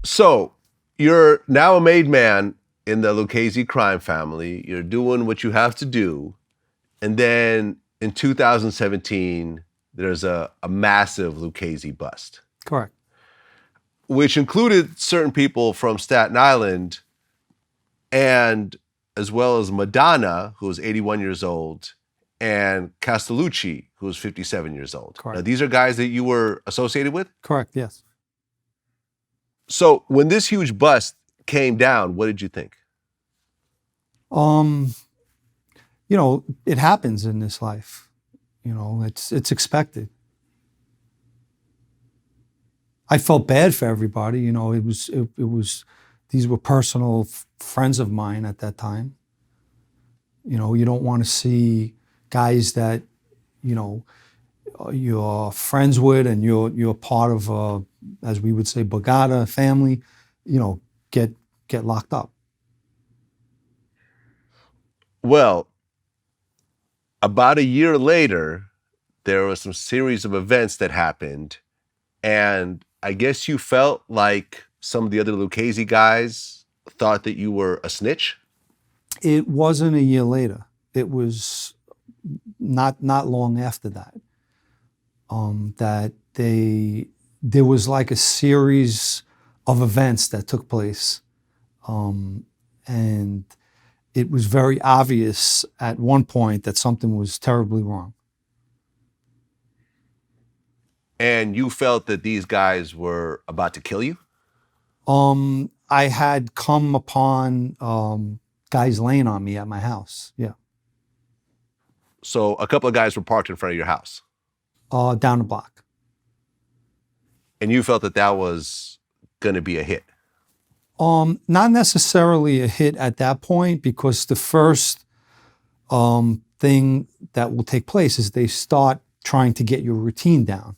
So you're now a made man in the Lucchese crime family. You're doing what you have to do. And then in 2017, there's a massive Lucchese bust, Correct. which included certain people from Staten Island and as well as Madonna, who was 81 years old, and Castellucci, who was 57 years old. Correct. Now, these are guys that you were associated with? Correct, yes. So when this huge bust came down, what did you think? It happens in this life. It's expected. I felt bad for everybody. These were personal friends of mine at that time. You don't want to see guys that, you're friends with and you're part of a, as we would say, Bogata family, get locked up. Well, about a year later, there was some series of events that happened, and I guess you felt like some of the other Lucchese guys thought that you were a snitch? It wasn't a year later. It was not long after that. That there was like a series of events that took place, and it was very obvious at one point that something was terribly wrong. And you felt that these guys were about to kill you? I had come upon guys laying on me at my house. Yeah. So a couple of guys were parked in front of your house. Down the block. And you felt that that was going to be a hit? Not necessarily a hit at that point, because the first thing that will take place is they start trying to get your routine down.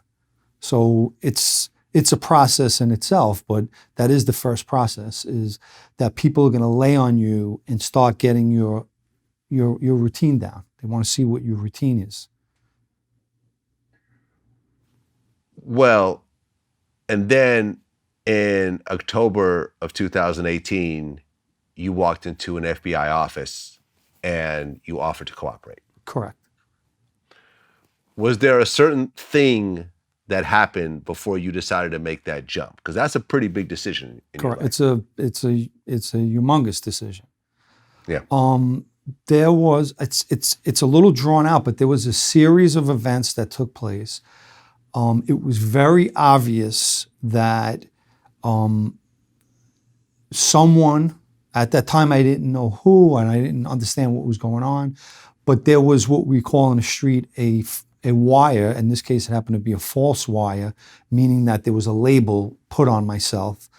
So it's a process in itself, but that is the first process, is that people are going to lay on you and start getting your routine down. They want to see what your routine is. Well, and then in October of 2018, you walked into an FBI office and you offered to cooperate. Correct. Was there a certain thing that happened before you decided to make that jump? Because that's a pretty big decision in Correct. your life. It's a humongous decision. Yeah. There was, it's a little drawn out, but there was a series of events that took place. It was very obvious that someone, at that time I didn't know who and I didn't understand what was going on, but there was what we call in the street a wire. In this case, it happened to be a false wire, meaning that there was a label put on myself.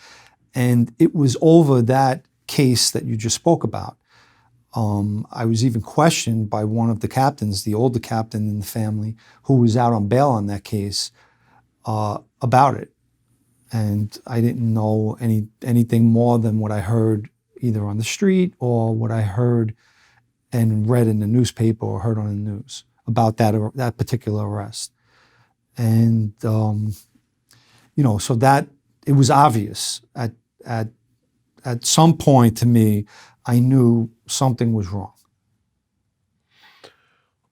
And it was over that case that you just spoke about. I was even questioned by one of the captains, the older captain in the family, who was out on bail on that case, about it. And I didn't know anything more than what I heard either on the street or what I heard and read in the newspaper or heard on the news about that particular arrest. And so that it was obvious at some point to me, I knew something was wrong.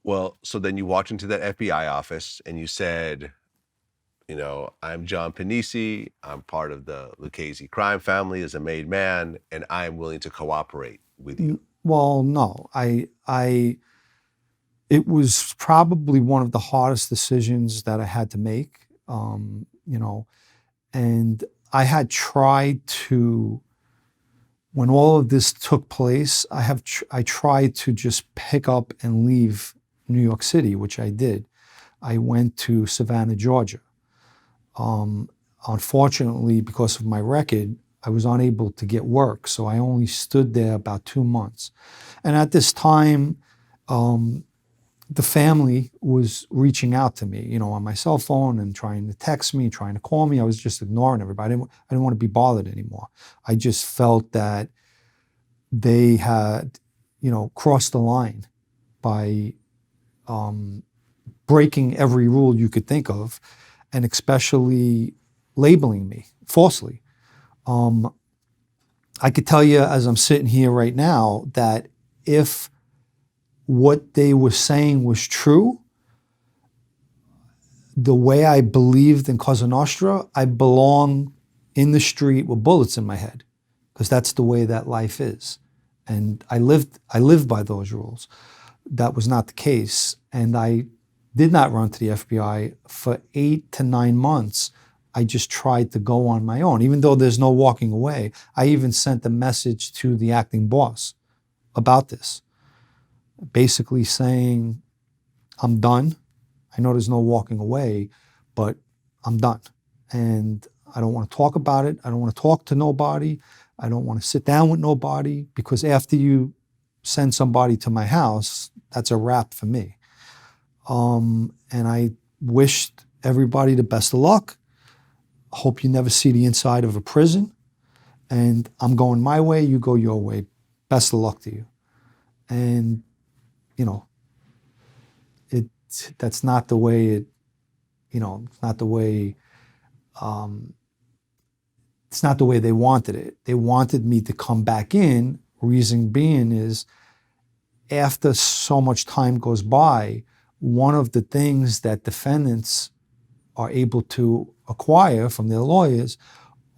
Well, so then you walked into that FBI office and you said, I'm John Pennisi. I'm part of the Lucchese crime family as a made man, and I am willing to cooperate with you. Well, no, it was probably one of the hardest decisions that I had to make, and I had tried to, when all of this took place, I tried to just pick up and leave New York City, which I did. I went to Savannah, Georgia. Unfortunately, because of my record, I was unable to get work, so I only stood there about 2 months. And at this time, the family was reaching out to me, on my cell phone and trying to text me, trying to call me. I was just ignoring everybody. I didn't want to be bothered anymore. I just felt that they had, crossed the line by breaking every rule you could think of, and especially labeling me falsely. I could tell you as I'm sitting here right now that if what they were saying was true, the way I believed in Cosa Nostra, I belong in the street with bullets in my head, because that's the way that life is. And I lived by those rules. That was not the case. And I did not run to the FBI for 8 to 9 months. I just tried to go on my own, even though there's no walking away. I even sent a message to the acting boss about this, basically saying, I'm done. I know there's no walking away, but I'm done. And I don't want to talk about it. I don't want to talk to nobody. I don't want to sit down with nobody, because after you send somebody to my house, that's a wrap for me. And I wished everybody the best of luck. Hope you never see the inside of a prison. And I'm going my way, you go your way. Best of luck to you. And, you know, that's not the way it's not the way, it's not the way they wanted it. They wanted me to come back in. Reason being is, after so much time goes by, one of the things that defendants are able to acquire from their lawyers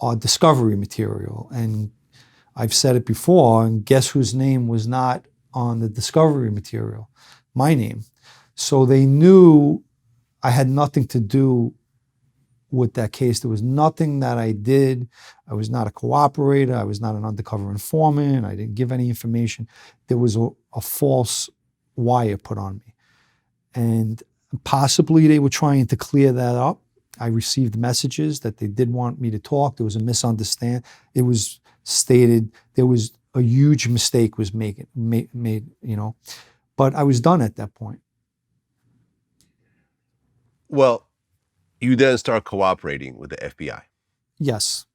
are discovery material. And I've said it before, and guess whose name was not on the discovery material? My name. So they knew I had nothing to do with that case. There was nothing that I did. I was not a cooperator. I was not an undercover informant. I didn't give any information. There was a false wire put on me. And possibly they were trying to clear that up. I received messages that they did want me to talk. There was a misunderstanding. It was stated there was a huge mistake was made, but I was done at that point. Well, you then start cooperating with the FBI. Yes.